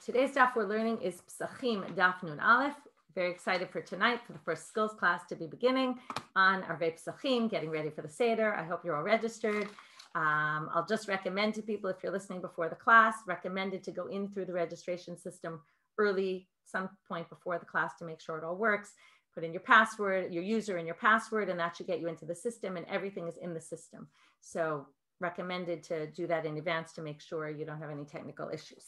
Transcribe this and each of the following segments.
today's daf we're learning is Pesachim daf Nun Aleph. Very excited for tonight for the first skills class to be beginning on our Pesachim, getting ready for the Seder. I hope you're all registered. I'll just recommend to people, if you're listening before the class, recommended to go in through the registration system early, some point before the class to make sure it all works. Put in your password, your user and your password, and that should get you into the system, and everything is in the system. So recommended to do that in advance to make sure you don't have any technical issues.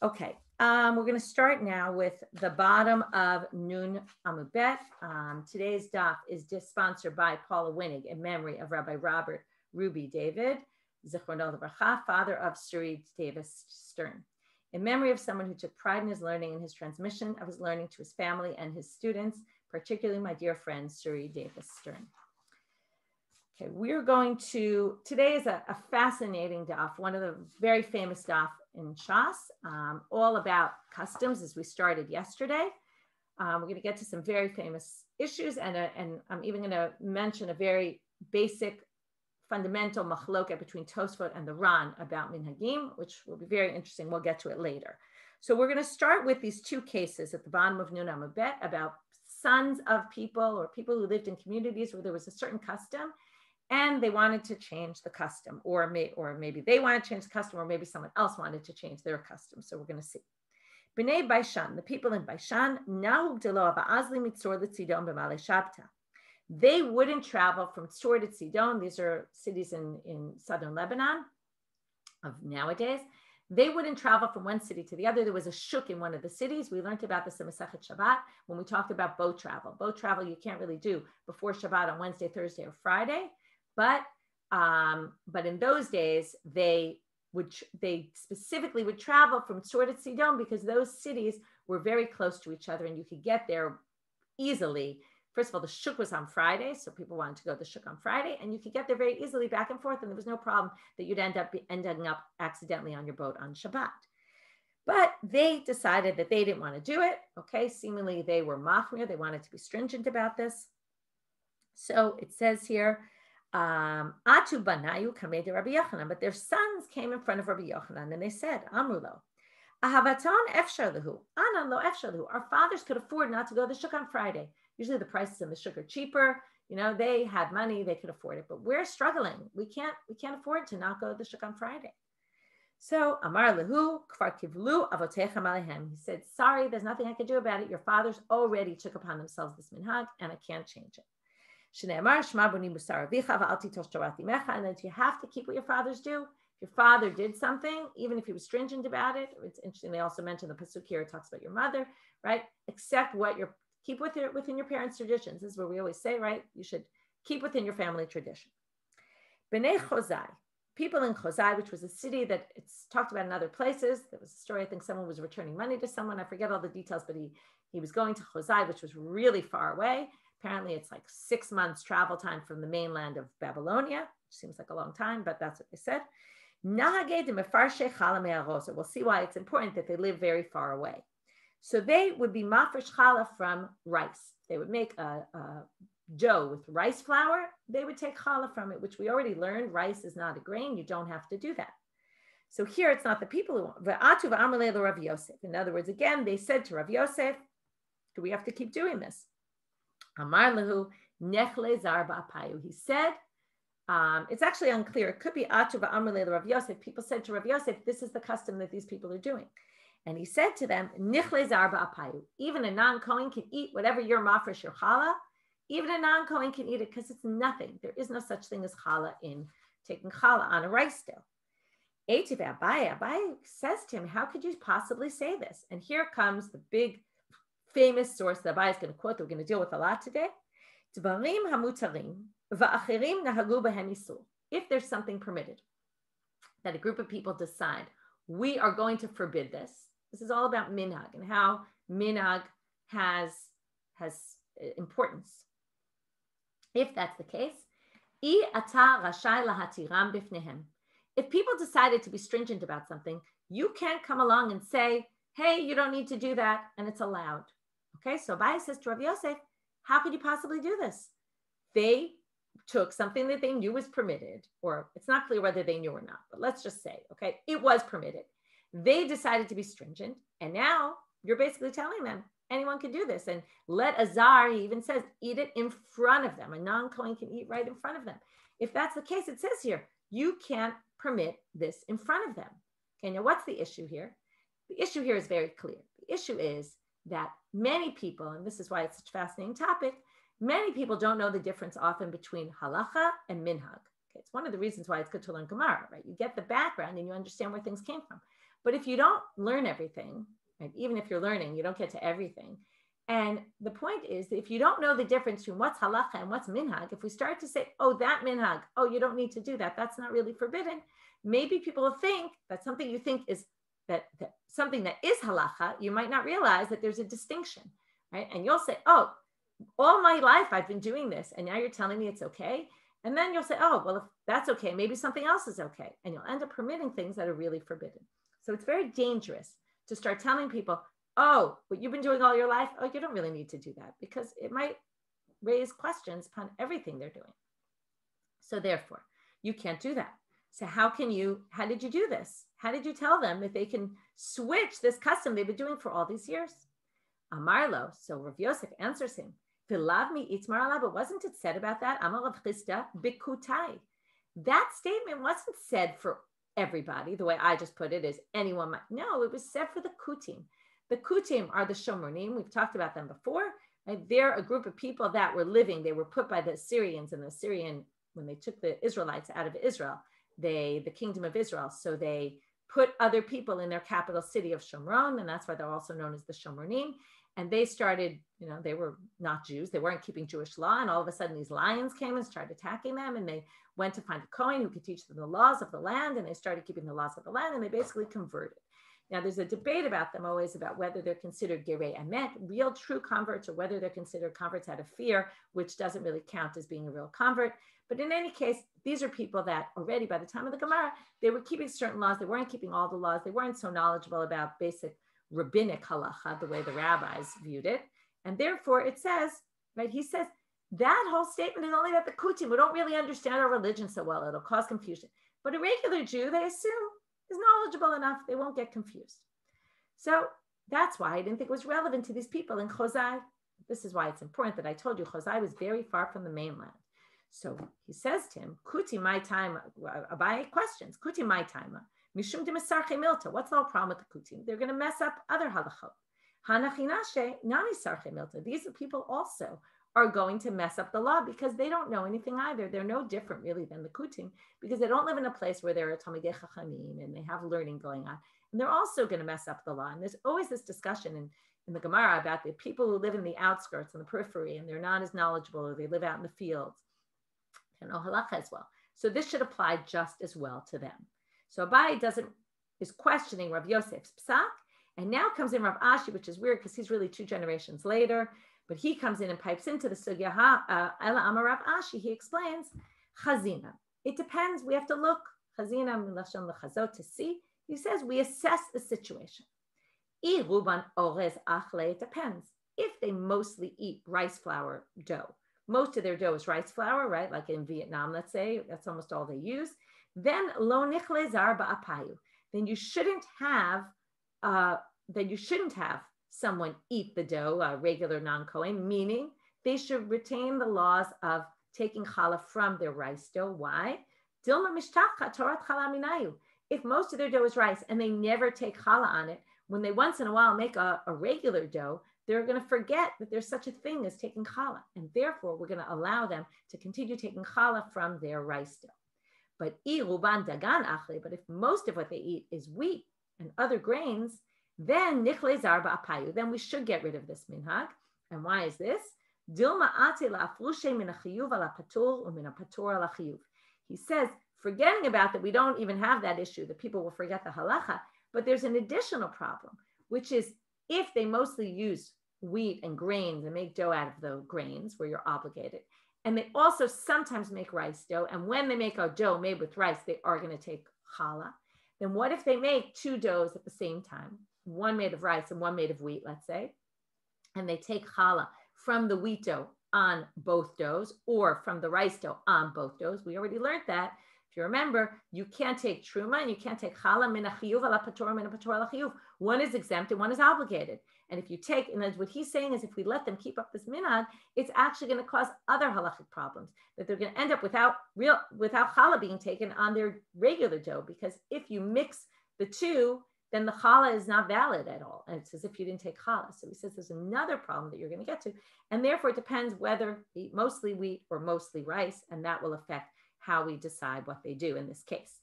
Okay, we're going to start now with the bottom of Nun Amud Bet. Today's daf is just sponsored by Paula Winnig in memory of Rabbi Robert Ruby David, Zichrono Livracha, father of Suri Davis Stern, in memory of someone who took pride in his learning and his transmission of his learning to his family and his students, particularly my dear friend Suri Davis Stern. Okay, we're going to, today is a fascinating daf, one of the very famous daf in Shas, all about customs as we started yesterday. We're going to get to some very famous issues, and I'm even going to mention a very basic fundamental machloket between Tosfot and the Ran about minhagim, which will be very interesting. We'll get to it later. So we're going to start with these two cases at the bottom of Nun Amud Bet about sons of people or people who lived in communities where there was a certain custom and they wanted to change the custom, or maybe they wanted to change the custom, or maybe someone else wanted to change their custom. So we're going to see. B'nai Baishan, the people in Baishan, nahug delo ba'azli mitzor l'tzidon b'malei shabta. They wouldn't travel from Tzor to Sidon. These are cities in southern Lebanon of nowadays. They wouldn't travel from one city to the other. There was a shuk in one of the cities. We learned about this in Masechet Shabbat when we talked about boat travel. Boat travel you can't really do before Shabbat on Wednesday, Thursday, or Friday. But in those days, they specifically would travel from Tzor to Sidon because those cities were very close to each other and you could get there easily. First of all, the shuk was on Friday, so people wanted to go to the shuk on Friday, and you could get there very easily back and forth, and there was no problem that you'd ending up accidentally on your boat on Shabbat. But they decided that they didn't want to do it. Okay, seemingly they were machmir, they wanted to be stringent about this. So it says here, Atu banayu kamei de Rabbi Yochanan, but their sons came in front of Rabbi Yochanan, and they said, Amrulo, Ahavaton efshar lehu, anan lo efshar lehu. Our fathers could afford not to go to the shuk on Friday. Usually the prices in the shuk are cheaper. You know, they had money, they could afford it, but we're struggling. We can't afford to not go to the shuk on Friday. So Amar lehu kfar kivlu avotecha malehem. He said, sorry, there's nothing I can do about it. Your fathers already took upon themselves this minhag, and I can't change it. And that you have to keep what your fathers do. If your father did something, even if he was stringent about it, it's interesting. They also mention the pasuk here. It talks about your mother, right? Accept what keep within your parents' traditions. This is what we always say, right? You should keep within your family tradition. Bnei Chozai, people in Chozai, which was a city that it's talked about in other places. There was a story. I think someone was returning money to someone. I forget all the details, but he was going to Chozai, which was really far away. Apparently, it's like 6 months travel time from the mainland of Babylonia, which seems like a long time, but that's what they said. We'll see why it's important that they live very far away. So they would be mafresh challah from rice. They would make a dough with rice flour. They would take challah from it, which we already learned. Rice is not a grain. You don't have to do that. So here it's not the people who want. In other words, again, they said to Rav Yosef, do we have to keep doing this? Amar lehu nechle zar ba'apayu. He said, it's actually unclear. It could be atu v'amar le Rav Yosef. People said to Rav Yosef, this is the custom that these people are doing. And he said to them, nichle zar ba'apayu. Even a non-Kohen can eat whatever your mafresh your challah. Even a non-Kohen can eat it because it's nothing. There is no such thing as challah in taking challah on a rice dough. Eitiv Abaye says to him, how could you possibly say this? And here comes the big famous source that Abaye is going to quote that we're going to deal with a lot today. Dvarim hamutarim va'achirim nahagu b'hem isur. If there's something permitted that a group of people decide, we are going to forbid this. This is all about minhag and how minhag has importance. If that's the case, if people decided to be stringent about something, you can't come along and say, hey, you don't need to do that, and it's allowed. Okay, so Abaye says to Rav Yosef, how could you possibly do this? They took something that they knew was permitted, or it's not clear whether they knew or not, but let's just say, okay, it was permitted. They decided to be stringent. And now you're basically telling them anyone can do this. And let a zar, he even says, eat it in front of them. A non-Kohen can eat right in front of them. If that's the case, it says here, you can't permit this in front of them. Okay, now what's the issue here? The issue here is very clear. The issue is that many people, and this is why it's such a fascinating topic, many people don't know the difference often between halacha and minhag. Okay, it's one of the reasons why it's good to learn Gemara, right? You get the background and you understand where things came from. But if you don't learn everything, right, even if you're learning, you don't get to everything. And the point is that if you don't know the difference between what's halacha and what's minhag, if we start to say, oh, that minhag, oh, you don't need to do that, that's not really forbidden, maybe people will think that something you think is that something that is halacha, you might not realize that there's a distinction, right? And you'll say, oh, all my life I've been doing this, and now you're telling me it's okay. And then you'll say, oh, well, if that's okay, maybe something else is okay. And you'll end up permitting things that are really forbidden. So it's very dangerous to start telling people, oh, what you've been doing all your life, oh, you don't really need to do that, because it might raise questions upon everything they're doing. So therefore, you can't do that. So how did you do this? How did you tell them that they can switch this custom they've been doing for all these years? Amarlo, so Rav Yosef answers him, Vilavmi itzmar alav, but wasn't it said about that? Amar Rav Chisda bikutai. That statement wasn't said for everybody. The way I just put it is anyone might. No, it was said for the kutim. The kutim are the shomronim. We've talked about them before. Right? They're a group of people that were living. They were put by the Assyrians, and the Assyrian, when they took the Israelites out of Israel, the kingdom of Israel. So they put other people in their capital city of Shomron, and that's why they're also known as the Shomronim. And they started, they were not Jews. They weren't keeping Jewish law. And all of a sudden these lions came and started attacking them. And they went to find a Kohen who could teach them the laws of the land. And they started keeping the laws of the land, and they basically converted. Now, there's a debate about them always about whether they're considered gerei emet, real true converts, or whether they're considered converts out of fear, which doesn't really count as being a real convert. But in any case, these are people that already by the time of the Gemara, they were keeping certain laws. They weren't keeping all the laws. They weren't so knowledgeable about basic rabbinic halacha, the way the rabbis viewed it. And therefore it says, right, he says, that whole statement is only about the kutim. We don't really understand our religion so well. It'll cause confusion. But a regular Jew, they assume, is knowledgeable enough. They won't get confused. So that's why I didn't think it was relevant to these people in Chozai. This is why it's important that I told you Chozai was very far from the mainland. So he says to him, Kuti my time, Abaye questions, Kuti my time, Mishum de Mesarche Milta. What's the whole problem with the Kutim? They're going to mess up other halachot. Hanachinashe, Nani Sarche Milta. These people also are going to mess up the law because they don't know anything either. They're no different really than the Kutim because they don't live in a place where there are Talmidei Chachamim and they have learning going on. And they're also going to mess up the law. And there's always this discussion in the Gemara about the people who live in the outskirts and the periphery and they're not as knowledgeable or they live out in the fields. They know halacha as well. So this should apply just as well to them. So Abaye is questioning Rav Yosef's psak, and now comes in Rav Ashi, which is weird because he's really 2 generations later, but he comes in and pipes into the sugya. Ela Amar Rav Ashi, he explains, chazina. It depends. We have to look, chazina milashon lechazot, to see. He says we assess the situation. Ruban orez achle, it depends. If they mostly eat rice flour dough, most of their dough is rice flour, right? Like in Vietnam, let's say, that's almost all they use. Then lo nichle zar ba'apayu. Then you shouldn't have someone eat the dough, a regular non-Kohen, meaning they should retain the laws of taking challah from their rice dough. Why? Dilma mishtacha torat challah minayu. If most of their dough is rice and they never take challah on it, when they once in a while make a regular dough, they're going to forget that there's such a thing as taking challah. And therefore, we're going to allow them to continue taking challah from their rice dough. But if most of what they eat is wheat and other grains, then nichle zar ba'apayu, then we should get rid of this minhag. And why is this? He says, forgetting about that, we don't even have that issue, that people will forget the halacha, but there's an additional problem, which is if they mostly use wheat and grains and make dough out of the grains where you're obligated, and they also sometimes make rice dough, and when they make a dough made with rice, they are going to take challah, then what if they make 2 doughs at the same time, one made of rice and one made of wheat, let's say, and they take challah from the wheat dough on both doughs or from the rice dough on both doughs? We already learned that. If you remember, you can't take truma and you can't take challah min hachiyuv ala patur min patur ala chiyuv. One is exempt and one is obligated. And if you take, and what he's saying is if we let them keep up this minhag, it's actually going to cause other halachic problems, that they're going to end up without challah being taken on their regular dough. Because if you mix the two, then the challah is not valid at all. And it's as if you didn't take challah. So he says there's another problem that you're going to get to. And therefore it depends whether they eat mostly wheat or mostly rice, and that will affect how we decide what they do in this case.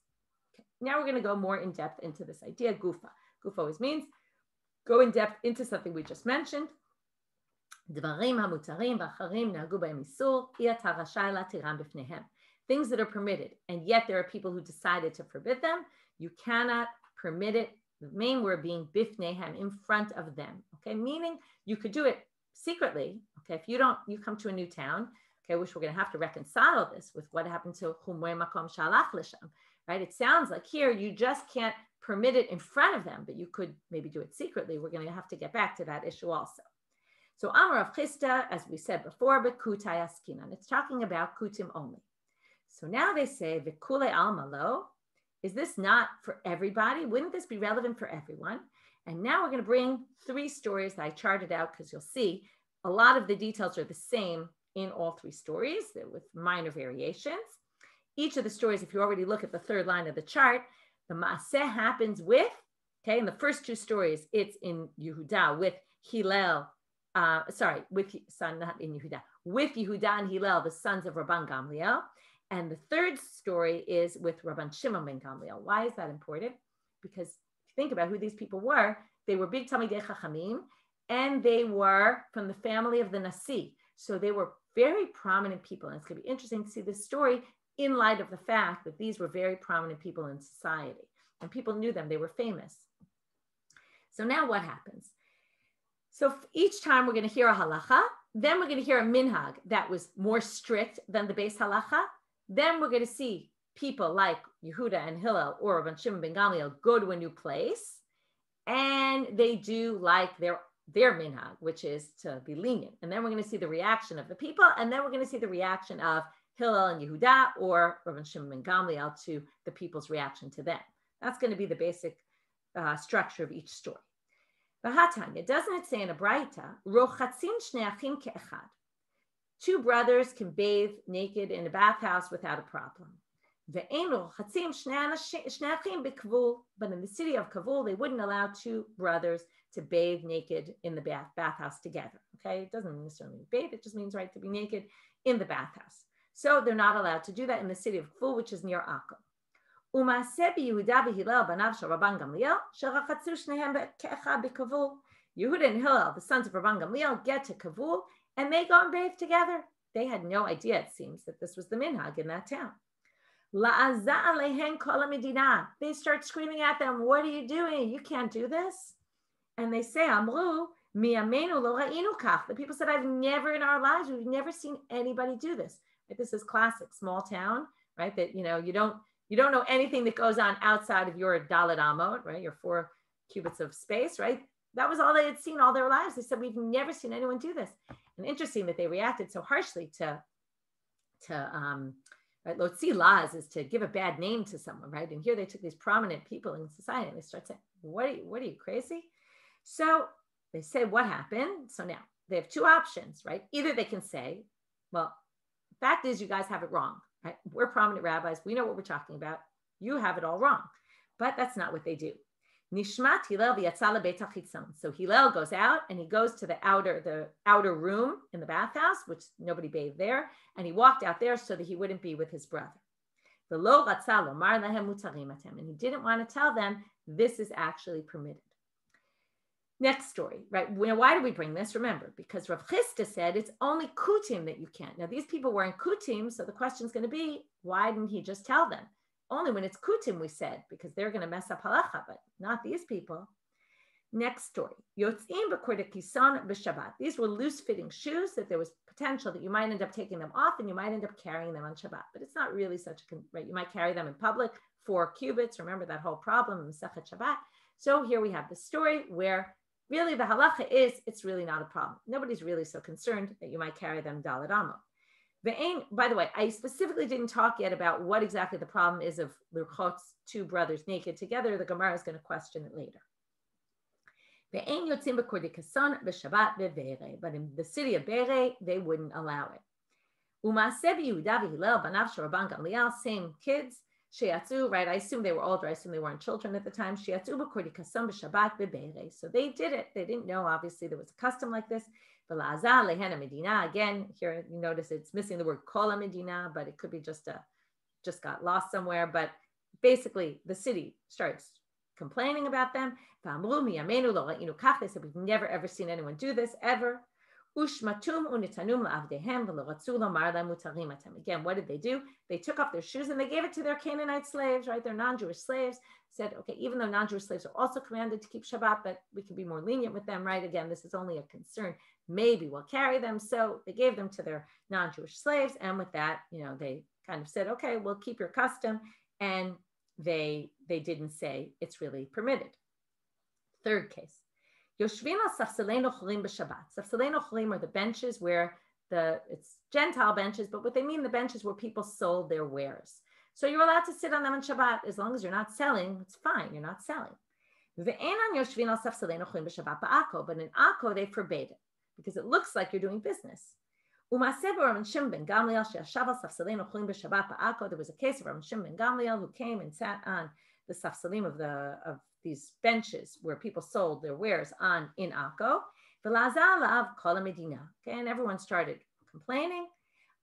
Okay. Now we're going to go more in depth into this idea, gufa. Gufa always means go in depth into something we just mentioned. Things that are permitted, and yet there are people who decided to forbid them. You cannot permit it. The main word being bifnehem, in front of them. Okay, meaning you could do it secretly. Okay, if you come to a new town. Okay, which we're going to have to reconcile this with what happened to Chumwei Makom Shalach Lisham, right? It sounds like here you just can't permit it in front of them, but you could maybe do it secretly. We're going to have to get back to that issue also. So Amar of Chisda, as we said before, but Kutai Askinan. It's talking about Kutim only. So now they say Vikule Alma Lo. Is this not for everybody? Wouldn't this be relevant for everyone? And now we're going to bring 3 stories that I charted out because you'll see a lot of the details are the same in all 3 stories with minor variations. Each of the stories, if you already look at the 3rd line of the chart, the Maaseh happens with, okay, in the first 2 stories, it's in Yehuda with Hillel, with Yehuda and Hillel, the sons of Rabban Gamliel. And the 3rd story is with Rabban Shimon ben Gamliel. Why is that important? Because if you think about who these people were, they were big Talmidei Chachamim, and they were from the family of the Nasi. So they were very prominent people. And it's going to be interesting to see this story in light of the fact that these were very prominent people in society. And people knew them. They were famous. So now what happens? So each time we're going to hear a halacha. Then we're going to hear a minhag that was more strict than the base halacha. Then we're going to see people like Yehuda and Hillel or Rabban Shimon ben Gamliel go to a new place. And they do like their minhag, which is to be lenient. And then we're going to see the reaction of the people. And then we're going to see the reaction of Hillel and Yehuda or Rabban Shimon ben Gamliel to the people's reaction to them. That's going to be the basic structure of each story. V'hatanya, doesn't it say in a Braita, Rochatzin shnei achim ke'echad? 2 brothers can bathe naked in a bathhouse without a problem. Ve'ein rochatzim shnei achim b'kavul, but in the city of Kavul, they wouldn't allow 2 brothers to bathe naked in the bathhouse together. Okay, it doesn't necessarily mean bathe, it just means right to be naked in the bathhouse. So they're not allowed to do that in the city of Kavul, which is near Akko. U'maaseh b'Yehuda v'Hillel banav shel Rabban Gamliel sherachatzu shnehem ke'echad b'Kavul. Yehuda and Hillel, the sons of Rabban Gamliel, get to Kavul and they go and bathe together. They had no idea, it seems, that this was the minhag in that town. La'aza alehen kol hamedina. They start screaming at them, "What are you doing? You can't do this." And they say, Amru, mi'amenu lo ra'inu kach. The people said, I've never in our lives, we've never seen anybody do this. Right? This is classic, small town, right? That, you don't know anything that goes on outside of your Dalet Amot, right? Your 4 cubits of space, right? That was all they had seen all their lives. They said, we've never seen anyone do this. And interesting that they reacted so harshly to right? Lotzi Laz is to give a bad name to someone, right? And here they took these prominent people in society and they start saying, what are you crazy? So they say, what happened? So now they have 2 options, right? Either they can say, well, the fact is you guys have it wrong, right? We're prominent rabbis. We know what we're talking about. You have it all wrong. But that's not what they do. Nishmat Hillel v'yatzah lebeit hachitzon. So Hillel goes out and he goes to the outer room in the bathhouse, which nobody bathed there, and he walked out there so that he wouldn't be with his brother. V'lo ratzah lomar lahem mutarim atem, and he didn't want to tell them this is actually permitted. Next story, right? Why do we bring this? Remember, because Rav Chisda said it's only kutim that you can't. Now these people weren't kutim, so the question is going to be, why didn't he just tell them? Only when it's kutim, we said, because they're going to mess up halacha, but not these people. Next story. Yotzim b'kordei kison b'Shabbat. These were loose-fitting shoes that there was potential that you might end up taking them off and you might end up carrying them on Shabbat. But it's not really such a, right? You might carry them in public, 4 cubits. Remember that whole problem in Masechet Shabbat. So here we have the story where really the halacha is, it's really not a problem. Nobody's really so concerned that you might carry them Dalet Amot. By the way, I specifically didn't talk yet about what exactly the problem is of Lirchot's two brothers naked together. The Gemara is going to question it later. But in the city of Bere, they wouldn't allow it. Same kids, right? I assume they were older. I assume they weren't children at the time. So they did it. They didn't know, obviously, there was a custom like this. Again, here you notice it's missing the word Kol Medina, but it could be just got lost somewhere. But basically, the city starts complaining about them. They said, we've never ever seen anyone do this ever. Again, what did they do? They took off their shoes and they gave it to their Canaanite slaves, right? Their non-Jewish slaves. Said, okay, even though non-Jewish slaves are also commanded to keep Shabbat, but we can be more lenient with them, right? Again, this is only a concern. Maybe we'll carry them. So they gave them to their non-Jewish slaves. And with that, they kind of said, okay, we'll keep your custom. And they didn't say it's really permitted. Third case. Safsalei nochrim are the benches where it's Gentile benches, but what they mean, the benches where people sold their wares. So you're allowed to sit on them on Shabbat as long as you're not selling. It's fine. You're not selling. But in Akko, they forbade it because it looks like you're doing business. There was a case of Rabban Shimon ben Gamliel who came and sat on the safsalim of these benches where people sold their wares in Akko. Okay, and everyone started complaining.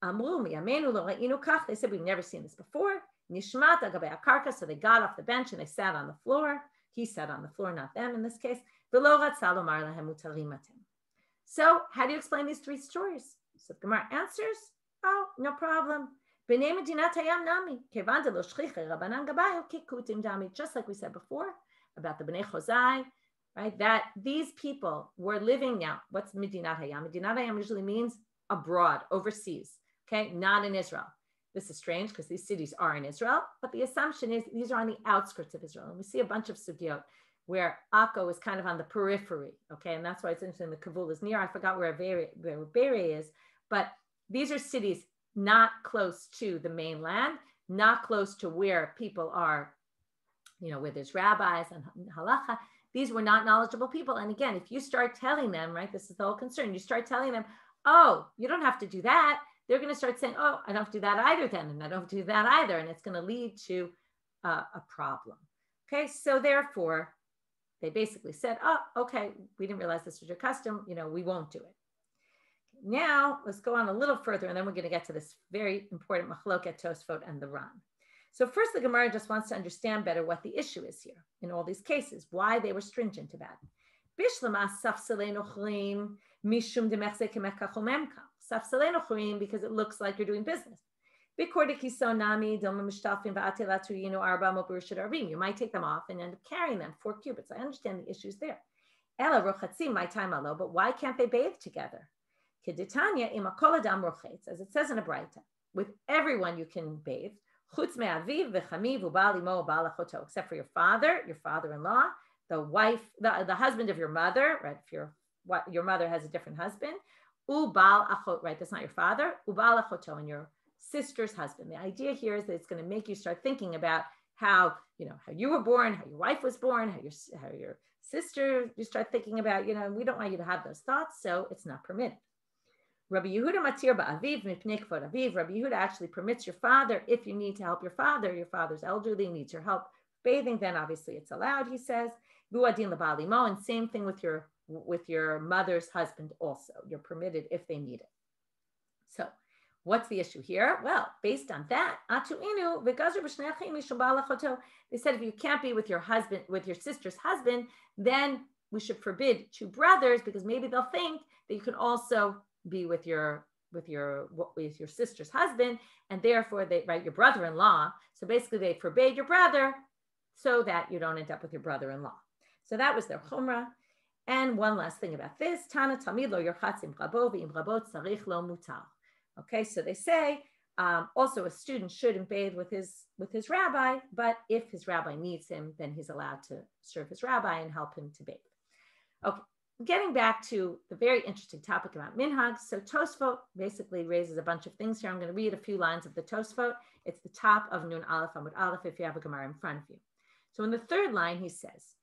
They said, we've never seen this before. So they got off the bench and they sat on the floor. He sat on the floor, not them in this case. So how do you explain these three stories? So the Gemara answers, oh, no problem. Just like we said before about the Bnei Chozai, right? That these people were living now. What's Medinat Hayam? Medinat Hayam usually means abroad, overseas, okay? Not in Israel. This is strange because these cities are in Israel, but the assumption is these are on the outskirts of Israel. And we see a bunch of sugyot where Akko is kind of on the periphery, okay? And that's why it's interesting the Kavul is near. I forgot where Bere is, but these are cities not close to the mainland, not close to where people are, where there's rabbis and halacha. These were not knowledgeable people. And again, if you start telling them, right, this is the whole concern, you start telling them, oh, you don't have to do that. They're going to start saying, oh, I don't have to do that either then, and I don't do that either. And it's going to lead to a problem. Okay, so therefore, they basically said, oh, okay, we didn't realize this was your custom. We won't do it. Now, let's go on a little further, and then we're going to get to this very important machloket Tosfot and the Ran. So first, the Gemara just wants to understand better what the issue is here in all these cases, why they were stringent about it. Because it looks like you're doing business. You might take them off and end up carrying them 4 cubits. I understand the issues there. But why can't they bathe together? As it says in a Braita, with everyone you can bathe, except for your father-in-law, the wife, the husband of your mother, right? If your mother has a different husband, right? That's not your father. And your sister's husband. The idea here is that it's going to make you start thinking about how you were born, how your wife was born, how your sister. You start thinking about, we don't want you to have those thoughts, so it's not permitted. Rabbi Yehuda matir ba'aviv mipnei kvod aviv. Rabbi Yehuda actually permits your father if you need to help your father. Your father's elderly, needs your help bathing. Then obviously it's allowed. He says, "Vuadin leba'al imo," and same thing with your mother's husband. Also, you're permitted if they need it. So, what's the issue here? Well, based on that, they said if you can't be with your husband, with your sister's husband, then we should forbid 2 brothers because maybe they'll think that you can also be with your sister's husband, and therefore your brother-in-law. So basically they forbade your brother so that you don't end up with your brother-in-law. So that was their chumrah. And one last thing about this, Tana Talmid lo yerchatz im rabo v'im rabo tzarich lo mutar. Okay, so they say also a student shouldn't bathe with his rabbi, but if his rabbi needs him, then he's allowed to serve his rabbi and help him to bathe. Okay, getting back to the very interesting topic about minhag. So Tosfot basically raises a bunch of things here. I'm going to read a few lines of the Tosfot. It's the top of Nun Aleph Amud Aleph if you have a Gemara in front of you. So in the third line, he says,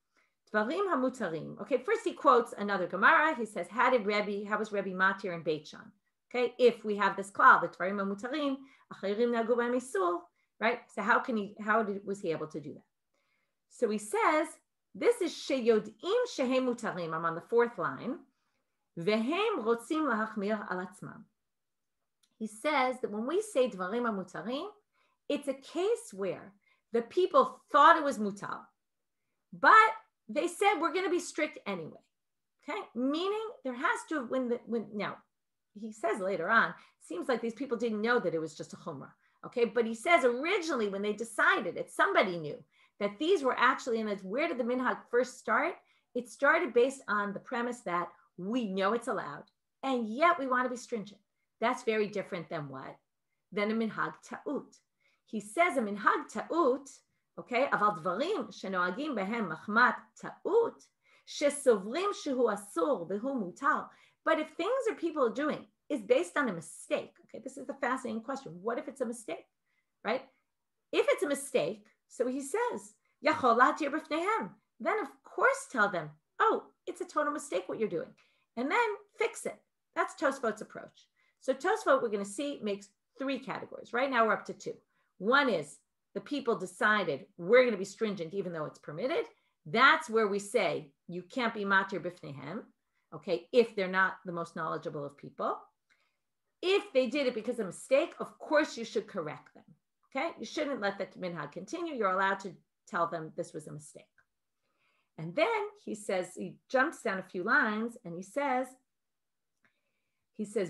Dvarim hamutarim. Okay, first he quotes another Gemara. He says, how was Rebbe Matir in Beit Shan? Okay, if we have this klal, the Dvarim hamutarim, achirim nagu b'misul, right? So was he able to do that? So he says, this is sheyod'im shehem mutarim. I'm on the fourth line. Vehem rotzim lahachmir al atzmam. He says that when we say dvarim hamutarim, it's a case where the people thought it was mutal, but they said we're going to be strict anyway. Okay, meaning there has to have now he says later on, seems like these people didn't know that it was just a chumrah. Okay, but he says originally when they decided it, somebody knew that these were actually, and it's where did the minhag first start? It started based on the premise that we know it's allowed, and yet we want to be stringent. That's very different than what? Than a minhag ta'ut. He says a minhag ta'ut, okay, aval dvarim shenoagim behem machmat ta'ut, shesovrim shehu asur behu mutar. But if things that people are doing is based on a mistake, okay, this is the fascinating question. What if it's a mistake, right? If it's a mistake, so he says, Yachol latir b'fneihem. Then of course tell them, oh, it's a total mistake what you're doing. And then fix it. That's Tosfot's approach. So Tosfot, we're going to see, makes three categories. Right now we're up to two. One is the people decided we're going to be stringent even though it's permitted. That's where we say you can't be matir b'fneihem, okay, if they're not the most knowledgeable of people. If they did it because of a mistake, of course you should correct them. Okay, you shouldn't let the minhag continue. You're allowed to tell them this was a mistake. And then he says, he jumps down a few lines and he says,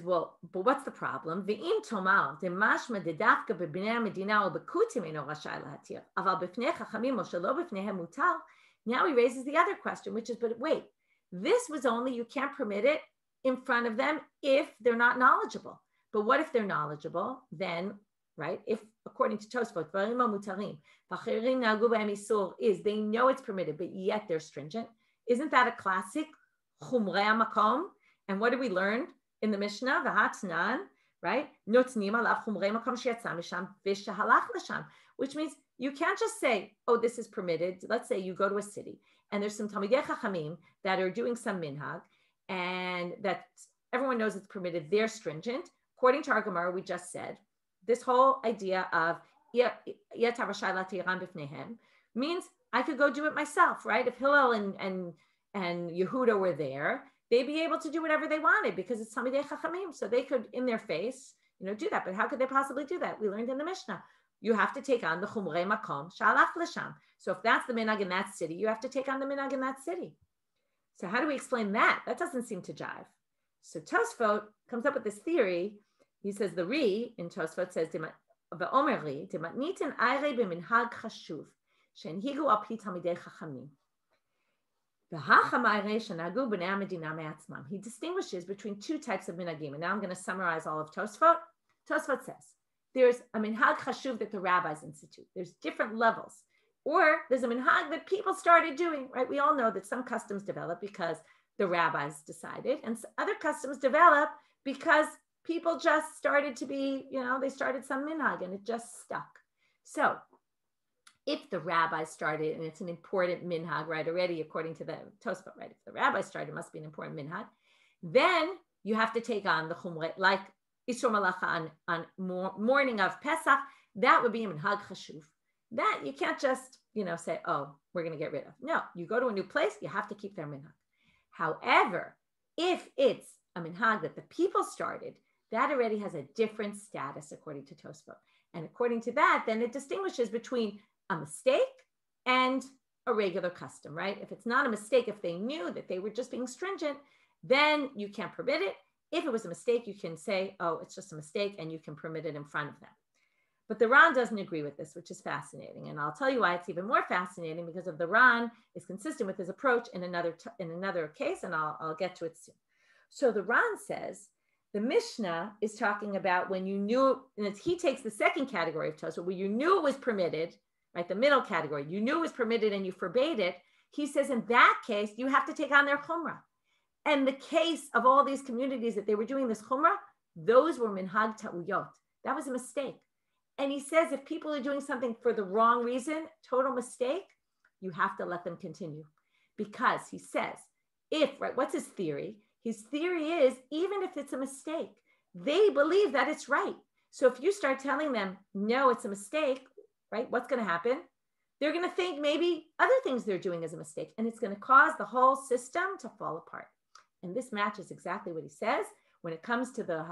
well, but what's the problem? Ve'im tomar demashma dedafka bebnei medina or bekutim eno rashai lahatir, aval b'fnei chachamim or shelo b'fneihem mutar. Now he raises the other question, which is, but wait, this was only, you can't permit it in front of them if they're not knowledgeable. But what if they're knowledgeable? Then, right, if according to Tosfot, is they know it's permitted, but yet they're stringent. Isn't that a classic chumrei makom? And what did we learn in the Mishnah? V'hatnan, right? Notnim alav chumrei makom sheyatzah misham v'shahalach l'sham, which means you can't just say, oh, this is permitted. Let's say you go to a city and there's some Talmidei Chachamim that are doing some minhag and that everyone knows it's permitted. They're stringent. According to our Gemara, we just said, this whole idea of means I could go do it myself, right? If Hillel and Yehuda were there, they'd be able to do whatever they wanted because it's Talmidei Chachamim. So they could, in their face, do that. But how could they possibly do that? We learned in the Mishnah. You have to take on the chumrei makom shalach l'sham. So if that's the minhag in that city, you have to take on the minhag in that city. So how do we explain that? That doesn't seem to jive. So Tosfot comes up with this theory. He says the Ri in Tosfot says v'omer Ri dematnitin ayre b'minhag chashuv shenhigu al pi talmidei chachamim v'hacham ayre shenagu b'nei medina me'atzmam. He distinguishes between two types of minhagim. And now I'm going to summarize all of Tosfot. Tosfot says there's a minhag chashuv that the rabbis institute. There's different levels. Or there's a minhag that people started doing, right? We all know that some customs develop because the rabbis decided, and other customs develop because people just started to be, they started some minhag and it just stuck. So if the rabbi started, and it's an important minhag, right, already according to the Tosfot, right? If the rabbi started, it must be an important minhag. Then you have to take on the chumrei, like Isur Malacha on morning of Pesach. That would be a minhag chashuv. That you can't just, say, oh, we're going to get rid of. No, you go to a new place, you have to keep their minhag. However, if it's a minhag that the people started, that already has a different status according to Tosfot. And according to that, then it distinguishes between a mistake and a regular custom, right? If it's not a mistake, if they knew that they were just being stringent, then you can't permit it. If it was a mistake, you can say, oh, it's just a mistake, and you can permit it in front of them. But the Ran doesn't agree with this, which is fascinating. And I'll tell you why it's even more fascinating, because of the Ran is consistent with his approach in another case, and I'll get to it soon. So the Ran says, the Mishnah is talking about when you knew, and he takes the second category of Tosfot, where you knew it was permitted, right? The middle category, you knew it was permitted and you forbade it. He says in that case, you have to take on their chumrah. And the case of all these communities that they were doing this chumrah, those were minhag ta'uyot. That was a mistake. And he says if people are doing something for the wrong reason, total mistake, you have to let them continue. Because he says, right, what's his theory? His theory is, even if it's a mistake, they believe that it's right. So if you start telling them, no, it's a mistake, right, what's going to happen? They're going to think maybe other things they're doing is a mistake, and it's going to cause the whole system to fall apart. And this matches exactly what he says when it comes to the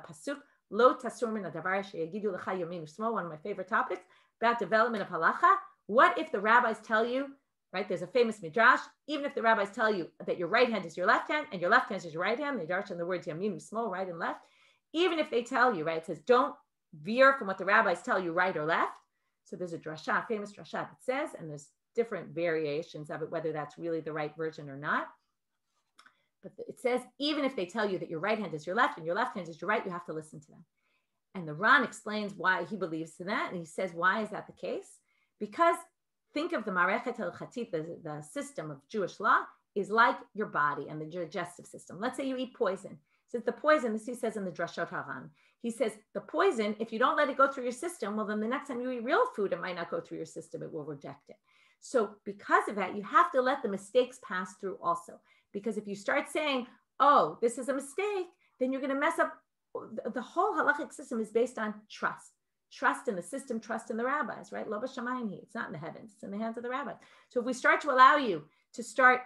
pasuk, Lo tasur min hadavar sheyagidu lecha yamin u'shmol, one of my favorite topics, about development of halacha. What if the rabbis tell you, right, there's a famous midrash, even if the rabbis tell you that your right hand is your left hand and your left hand is your right hand, they darshan the words yamin u'shmol, right and left, even if they tell you, right, it says don't veer from what the rabbis tell you, right or left. So there's a drasha, famous drasha that says, and there's different variations of it, whether that's really the right version or not. But it says, even if they tell you that your right hand is your left and your left hand is your right, you have to listen to them. And the Ran explains why he believes in that. And he says, why is that the case? Because think of the Marechet al-Chatit, the system of Jewish law, is like your body and the digestive system. Let's say you eat poison. Since the poison, this he says in the Drashot Haran, he says the poison, if you don't let it go through your system, well, then the next time you eat real food, it might not go through your system. It will reject it. So because of that, you have to let the mistakes pass through also. Because if you start saying, oh, this is a mistake, then you're going to mess up. The whole halachic system is based on trust. Trust in the system, trust in the rabbis, right? Lo b'shamayim hi. It's not in the heavens. It's in the hands of the rabbis. So if we start to allow you to start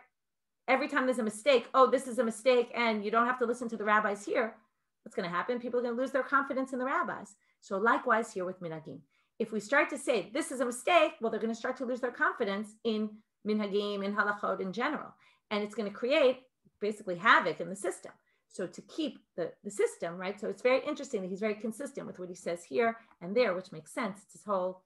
every time there's a mistake, oh, this is a mistake, and you don't have to listen to the rabbis here, what's going to happen? People are going to lose their confidence in the rabbis. So likewise here with minhagim. If we start to say this is a mistake, well, they're going to start to lose their confidence in minhagim, in halachot in general. And it's going to create basically havoc in the system. So to keep the system, right? So it's very interesting that he's very consistent with what he says here and there, which makes sense. It's his whole,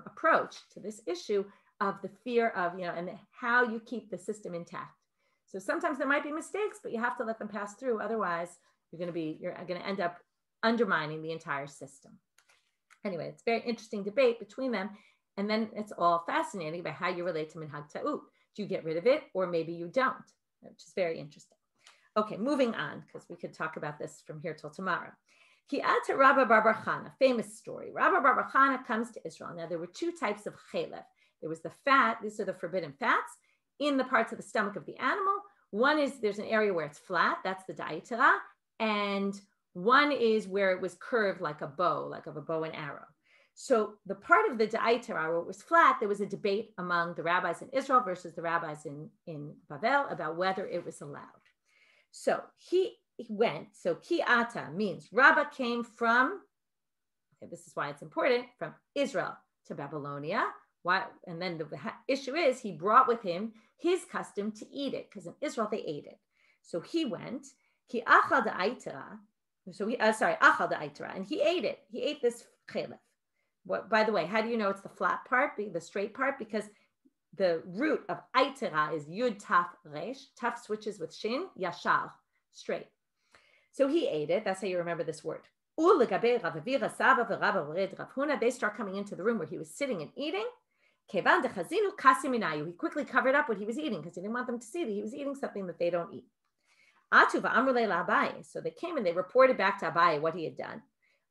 approach to this issue of the fear of, and how you keep the system intact. So sometimes there might be mistakes, but you have to let them pass through. Otherwise, you're going to end up undermining the entire system. Anyway, it's a very interesting debate between them. And then it's all fascinating about how you relate to minhag ta'ut. Do you get rid of it, or maybe you don't, which is very interesting. Okay, moving on, because we could talk about this from here till tomorrow. Ki'ata Rabba Bar Chana, famous story. Rabba Bar Chana comes to Israel. Now, there were two types of chalev. There was the fat, these are the forbidden fats, in the parts of the stomach of the animal. One is, there's an area where it's flat, that's the da'itera, and one is where it was curved like a bow, like of a bow and arrow. So the part of the da'itera where it was flat, there was a debate among the rabbis in Israel versus the rabbis in Bavel about whether it was allowed. So he went, so ki'ata means Rabbah came from, okay, this is why it's important, from Israel to Babylonia. Why? And then the issue is he brought with him his custom to eat it, because in Israel they ate it. So he went, ki'achal da'itera, achal da'itera, and he ate it. He ate this chalev. What, by the way, how do you know it's the flat part, the straight part? Because the root of aitera is yud taf resh. Taf switches with shin, yashar, straight. So he ate it. That's how you remember this word. They start coming into the room where he was sitting and eating. He quickly covered up what he was eating because he didn't want them to see that he was eating something that they don't eat. So they came and they reported back to Abaye what he had done.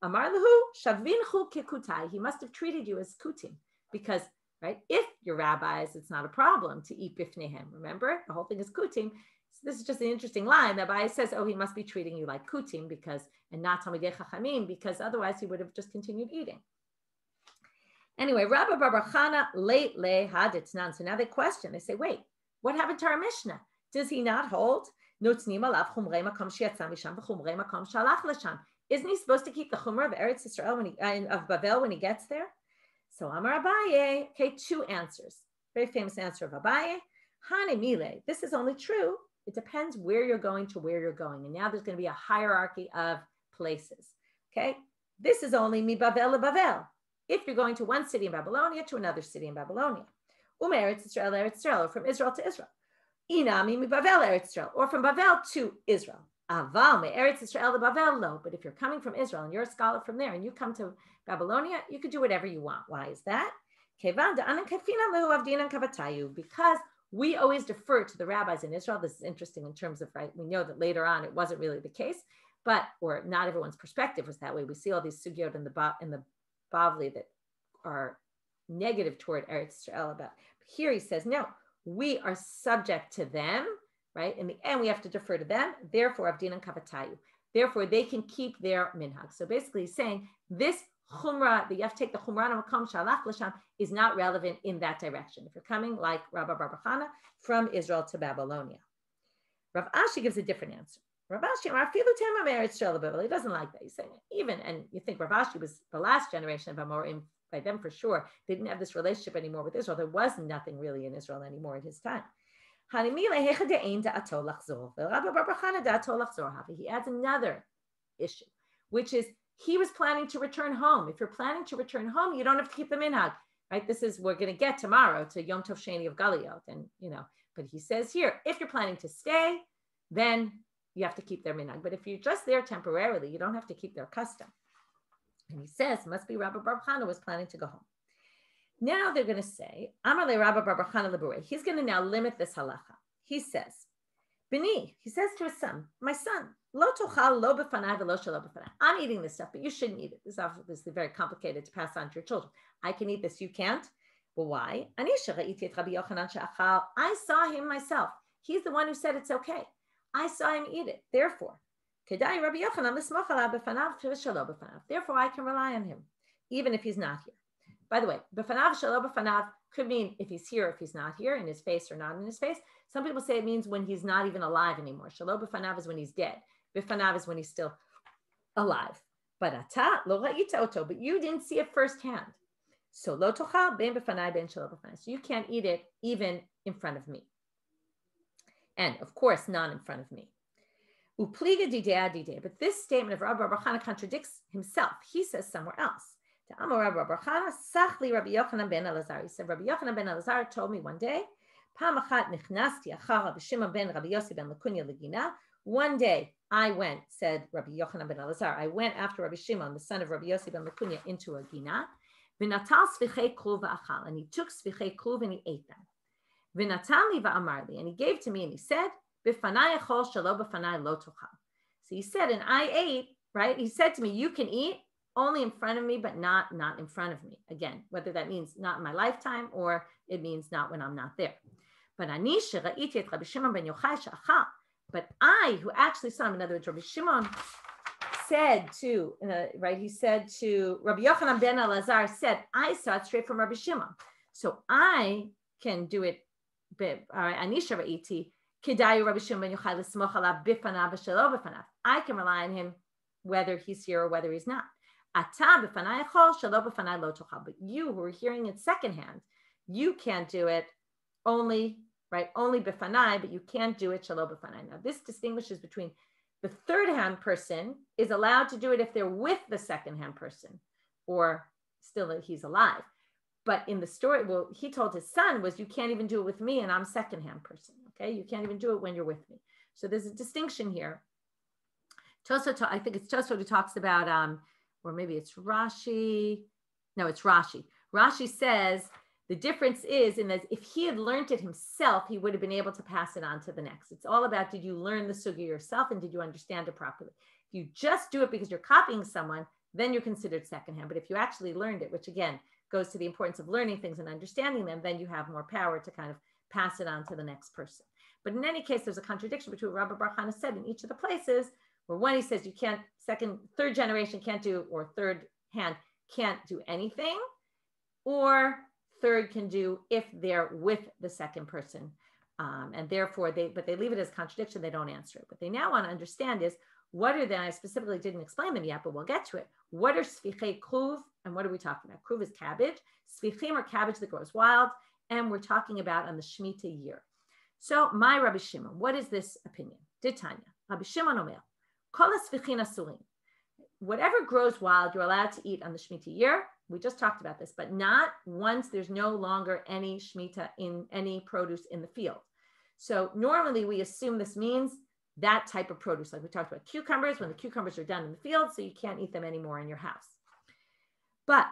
Amar lahu shavinchu kekutai. He must have treated you as kutim, because right, if you're rabbis, it's not a problem to eat bifnehem. Remember, the whole thing is kutim. So this is just an interesting line. The Abaye says, oh, he must be treating you like kutim and not talmidei chachamim, because otherwise he would have just continued eating. Anyway, Rabba Bar Chana late le haditnan. So now they question. They say, wait, what happened to our Mishnah? Does he not hold? Notznim alav chumrei makom sheyatzam misham v'chumrei makom shalach l'sham. Isn't he supposed to keep the chumrah of Eretz Yisrael of Bavel when he gets there? So Amar Abaye, okay, two answers. Very famous answer of Abaye. Hane mile. This is only true. It depends where you're going to where you're going. And now there's going to be a hierarchy of places. Okay, this is only mi Bavel Bavel. If you're going to one city in Babylonia to another city in Babylonia, Eretz Yisrael, or from Israel to Israel, Inami mi Bavel Eretz Yisrael, or from Bavel to Israel. Aval me Eretz Yisrael to Bavel lo. But if you're coming from Israel and you're a scholar from there and you come to Babylonia, you could do whatever you want. Why is that? Because We always defer to the rabbis in Israel. This is interesting in terms of, right, we know that later on it wasn't really the case, but, or not everyone's perspective was that way. We see all these sugyot in the Bavli that are negative toward Eretz Israel about. Here he says, no, we are subject to them, right? In the end, we have to defer to them. Therefore, Avdin and Kavatayu. Therefore, they can keep their minhag. So basically, he's saying this chumrah, that you have to take the chumrah makom shalach l'sham, is not relevant in that direction. If you're coming like Rabbi Bar Chana from Israel to Babylonia. Rav Ashi gives a different answer. Rav Ashi, he doesn't like that. He's saying even, and you think Rav Ashi was the last generation of Amorim, by them for sure, they didn't have this relationship anymore with Israel. There was nothing really in Israel anymore at his time. He adds another issue, which is he was planning to return home. If you're planning to return home, you don't have to keep the minhag, right? This is, we're going to get tomorrow to Yom Tov Sheni of Galiyot. And, but he says here, if you're planning to stay, then you have to keep their minhag. But if you're just there temporarily, you don't have to keep their custom. And he says, must be Rabbi Bar Chana was planning to go home. Now they're going to say, Amar le Rabbi Bar Chana leBurei. He's going to now limit this halacha. He says, Bini, he says to his son, my son, lo tochal lo b'fanai v'lo shelo b'fanai. I'm eating this stuff, but you shouldn't eat it. This is obviously very complicated to pass on to your children. I can eat this, you can't. Well, why? I saw him myself. He's the one who said it's okay. I saw him eat it. Therefore, therefore I can rely on him, even if he's not here. By the way, b'fanav shelo b'fanav could mean if he's here, if he's not here, in his face or not in his face. Some people say it means when he's not even alive anymore. Shelo b'fanav is when he's dead. B'fanav is when he's still alive. But ata lo ra'ita oto, but you didn't see it firsthand. So lo tochal ben b'fanai ben shelo b'fanai. So you can't eat it even in front of me. And of course, not in front of me. Upliga didei. But this statement of Rabbi Bar Chana contradicts himself. He says somewhere else. He said, Rabbi Yochanan ben Elazar told me one day, one day I went, said Rabbi Yochanan ben Elazar, I went after Rabbi Shimon, the son of Rabbi Yossi ben Lakunya, into a gina, and he took svichei kluv and he ate them. And he gave to me and he said, so he said, and I ate, right? He said to me, you can eat only in front of me, but not in front of me. Again, whether that means not in my lifetime or it means not when I'm not there. But I, who actually saw him, in other words, Rabbi Shimon said to, right, he said to Rabbi Yochanan ben Elazar said, I saw it straight from Rabbi Shimon. So I can do it, Anisha Ra'iti, Kedayu Rabbi Shimon ben Yochai l'smoch alav b'fanav v'shelo b'fanav. I can rely on him whether he's here or whether he's not. But you who are hearing it secondhand, you can't do it only b'fanai, but you can't do it shelo b'fanai. Now this distinguishes between the third-hand person is allowed to do it if they're with the second-hand person, or still that he's alive. But in the story, well, he told his son was, you can't even do it with me, and I'm second-hand person. Okay, you can't even do it when you're with me. So there's a distinction here. Tosfot, I think it's Tosfot who talks about, or maybe it's Rashi. No, it's Rashi. Rashi says the difference is in that if he had learned it himself, he would have been able to pass it on to the next. It's all about, did you learn the sugya yourself and did you understand it properly? If you just do it because you're copying someone, then you're considered secondhand. But if you actually learned it, which again goes to the importance of learning things and understanding them, then you have more power to kind of pass it on to the next person. But in any case, there's a contradiction between what Rabbi Bar Chana said in each of the places, where one he says you can't, third generation can't do, or third hand can't do anything, or third can do if they're with the second person. And therefore they leave it as contradiction, they don't answer it. What they now want to understand is, what are I specifically didn't explain them yet, but we'll get to it. What are svichei kluv, and what are we talking about? Kluv is cabbage. Svichim are cabbage that grows wild, and we're talking about on the Shemitah year. So my Rabbi Shimon, what is this opinion? Ditanya, Rabbi Shimon Omer, kol ha-svichin asurim. Whatever grows wild, you're allowed to eat on the Shemitah year. We just talked about this, but not once there's no longer any Shemitah in any produce in the field. So normally we assume this means that type of produce, like we talked about cucumbers, when the cucumbers are done in the field, so you can't eat them anymore in your house. But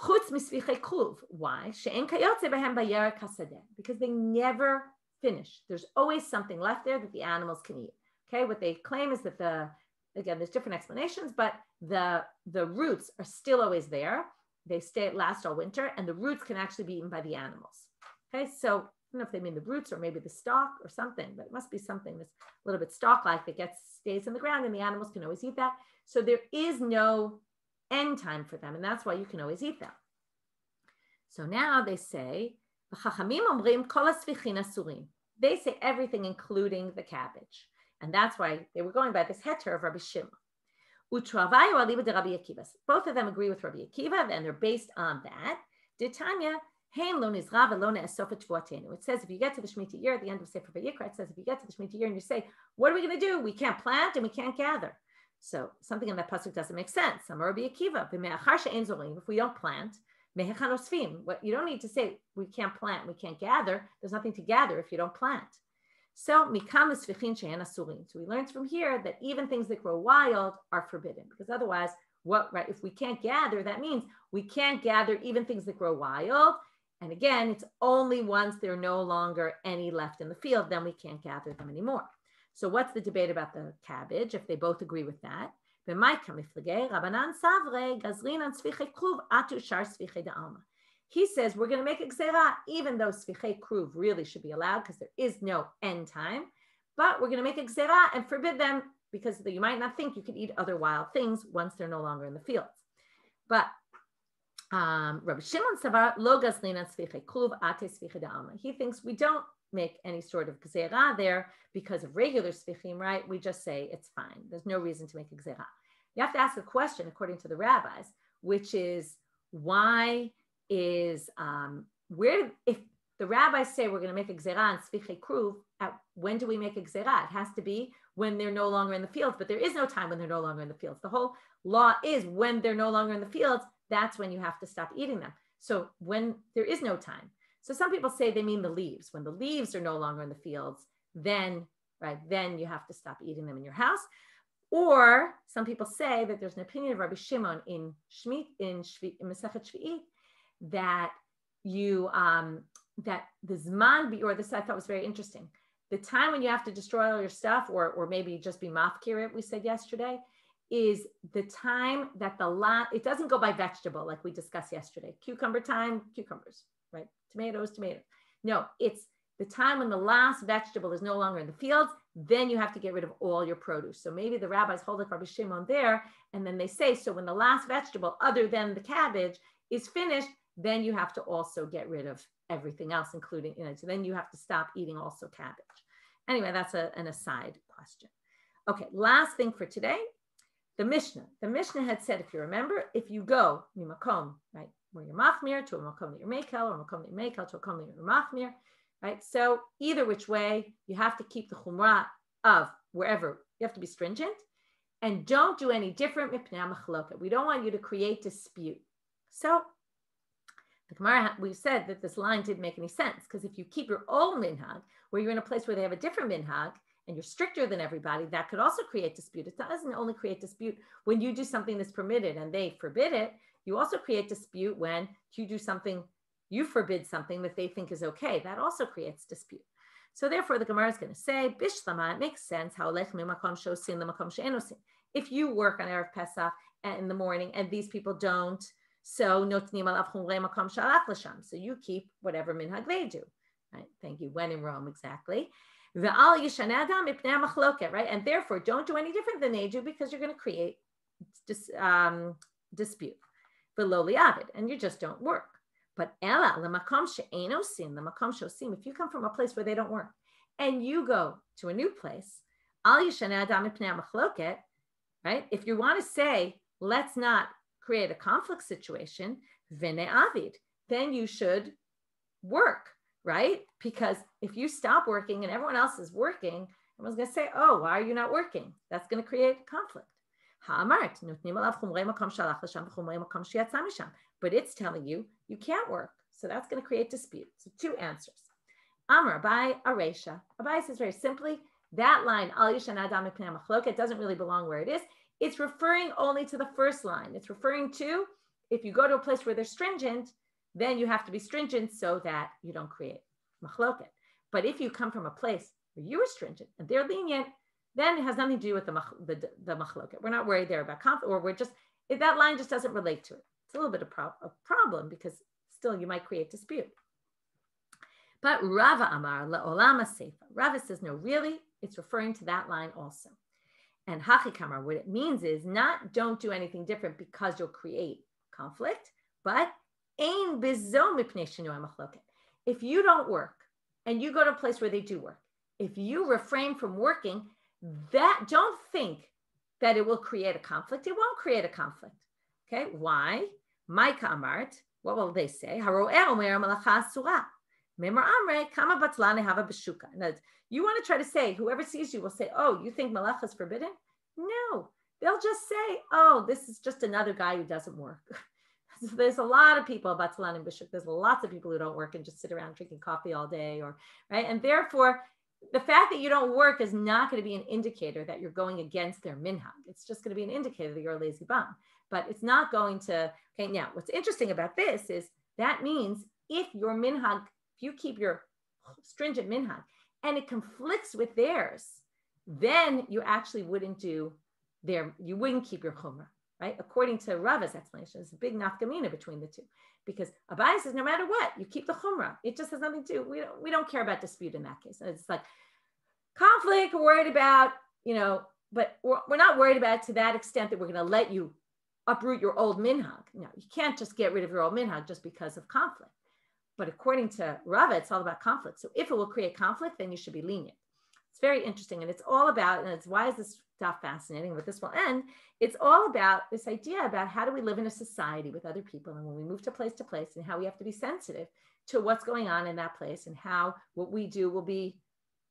chutz misvichei kluv, why? She'en kayotze behem bayerek hasadeh, because they never finished. There's always something left there that the animals can eat. Okay, what they claim is that again, there's different explanations, but the roots are still always there. They last all winter, and the roots can actually be eaten by the animals. Okay, so I don't know if they mean the roots or maybe the stalk or something, but it must be something that's a little bit stalk-like that stays in the ground, and the animals can always eat that. So there is no end time for them, and that's why you can always eat them. So now they say, they say everything including the cabbage. And that's why they were going by this heter of Rabbi Shimon. Both of them agree with Rabbi Akiva, and they're based on that. It says if you get to the Shemitah year at the end of Sefer Vayikra, it says if you get to the Shemitah year and you say, what are we going to do? We can't plant and we can't gather. So something in that pasuk doesn't make sense. Rabbi Akiva, if we don't plant, what you don't need to say we can't plant, we can't gather. There's nothing to gather if you don't plant. So we learned from here that even things that grow wild are forbidden, because otherwise, if we can't gather, that means we can't gather even things that grow wild. And again, it's only once there are no longer any left in the field, then we can't gather them anymore. So what's the debate about the cabbage, if they both agree with that? He says we're going to make a gzera, even though sfichei kruv really should be allowed because there is no end time, but we're going to make a gzera and forbid them because you might not think you could eat other wild things once they're no longer in the fields. But Rabbi Shimon savar lo gazlinan sfichei kruv ate sfichei da'alma. He thinks we don't make any sort of gzera there because of regular sfichim, right? We just say it's fine. There's no reason to make a gzera. You have to ask a question according to the rabbis, which is why is if the rabbis say we're going to make a gzera and sfichei kruv, when do we make a gzera? It has to be when they're no longer in the fields, but there is no time when they're no longer in the fields. The whole law is when they're no longer in the fields, that's when you have to stop eating them. So when there is no time. So some people say they mean the leaves. When the leaves are no longer in the fields, then you have to stop eating them in your house. Or some people say that there's an opinion of Rabbi Shimon in Masechet Shvi'it that that the zman, or this I thought was very interesting. The time when you have to destroy all your stuff, or maybe just be mafkir it, we said yesterday, is the time that it doesn't go by vegetable like we discussed yesterday. Cucumber time, cucumbers, right? Tomatoes. No, it's the time when the last vegetable is no longer in the fields, then you have to get rid of all your produce. So maybe the rabbis hold like Rabbi Shimon there, and then they say, so when the last vegetable, other than the cabbage, is finished, then you have to also get rid of everything else, including, so then you have to stop eating also cabbage. Anyway, that's an aside question. Okay, last thing for today, the Mishnah. The Mishnah had said, if you remember, if you go mimakom, right, where you're machmir, to a makom that you're mekel, or a makom that you're mekel, to a makom that you're machmir, right? So either which way, you have to keep the chumrah of wherever, you have to be stringent, and don't do any different mipnei machloket. We don't want you to create dispute. So the Gemara, we said that this line didn't make any sense, because if you keep your own minhag, where you're in a place where they have a different minhag, and you're stricter than everybody, that could also create dispute. It doesn't only create dispute when you do something that's permitted and they forbid it, you also create dispute when you do something, you forbid something that they think is okay. That also creates dispute. So therefore, the Gemara is going to say, Bishlama, it makes sense how if you work on Erev Pesach in the morning and these people don't, so you keep whatever minhag they do. Right? Thank you. When in Rome, exactly. Right? And therefore, don't do any different than they do because you're going to create dispute. And you just don't work. But if you come from a place where they don't work and you go to a new place, right? If you want to say, let's not create a conflict situation, then you should work, right? Because if you stop working and everyone else is working, everyone's going to say, oh, why are you not working? That's going to create conflict. But it's telling you, you can't work. So that's going to create dispute. So two answers. Amar Abai Aresha. Abai says very simply, that line, Al Yishan Adam Mipnei Machloket, doesn't really belong where it is. It's referring only to the first line. It's referring to, if you go to a place where they're stringent, then you have to be stringent so that you don't create machloket. But if you come from a place where you were stringent and they're lenient, then it has nothing to do with the machloket. We're not worried there about conflict, or we're just, that line just doesn't relate to it. It's a little bit of a problem because still you might create dispute. But Rava Amar La'olama Seifa. Rava says, no, really, it's referring to that line also. And Hachikamar, what it means is not don't do anything different because you'll create conflict, but Ein bizo mipnei shinui machloket. If you don't work and you go to a place where they do work, if you refrain from working, that don't think that it will create a conflict. It won't create a conflict. Okay, why? Maika Amart, what will they say? You want to try to say, whoever sees you will say, oh, you think malacha is forbidden? No, they'll just say, oh, this is just another guy who doesn't work. So there's a lot of people, Batzalan and Bishuk, there's lots of people who don't work and just sit around drinking coffee all day, or right. And therefore, the fact that you don't work is not going to be an indicator that you're going against their minhag. It's just going to be an indicator that you're a lazy bum. But it's not going to, okay, now what's interesting about this is that means if your minhag, if you keep your stringent minhag and it conflicts with theirs, then you actually wouldn't do you wouldn't keep your chumrah, right? According to Rava's explanation, there's a big nafkamina between the two, because Abai says no matter what, you keep the chumrah. It just has nothing to do, we don't care about dispute in that case. It's like conflict, we're worried about, but we're not worried about it to that extent that we're going to let you uproot your old minhag. No, you can't just get rid of your old minhag just because of conflict. But according to Rava, it's all about conflict. So if it will create conflict, then you should be lenient. It's very interesting. And it's all about, and it's why is this stuff fascinating, but this will end. It's all about this idea about how do we live in a society with other people. And when we move to place, and how we have to be sensitive to what's going on in that place and how what we do will be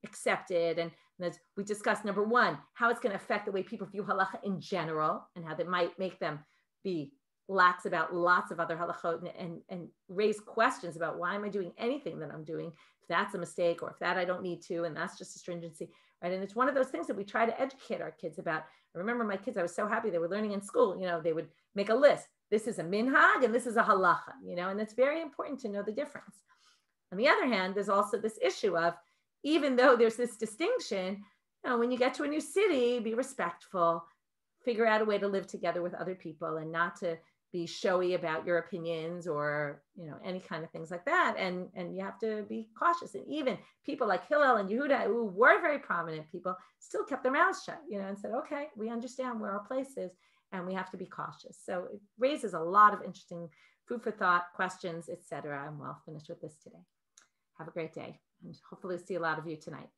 accepted. And as we discussed, number one, how it's going to affect the way people view halacha in general and how that might make them be lax about lots of other halachot and raise questions about why am I doing anything that I'm doing, if that's a mistake or if that I don't need to, and that's just a stringency, right? And it's one of those things that we try to educate our kids about. I remember my kids, I was so happy they were learning in school, they would make a list. This is a minhag and this is a halacha, and it's very important to know the difference. On the other hand, there's also this issue of, even though there's this distinction, when you get to a new city, be respectful, figure out a way to live together with other people and not to be showy about your opinions or, any kind of things like that. And you have to be cautious. And even people like Hillel and Yehuda, who were very prominent people, still kept their mouths shut, and said, okay, we understand where our place is and we have to be cautious. So it raises a lot of interesting food for thought, questions, etc. And we'll finish with this today. Have a great day and hopefully see a lot of you tonight.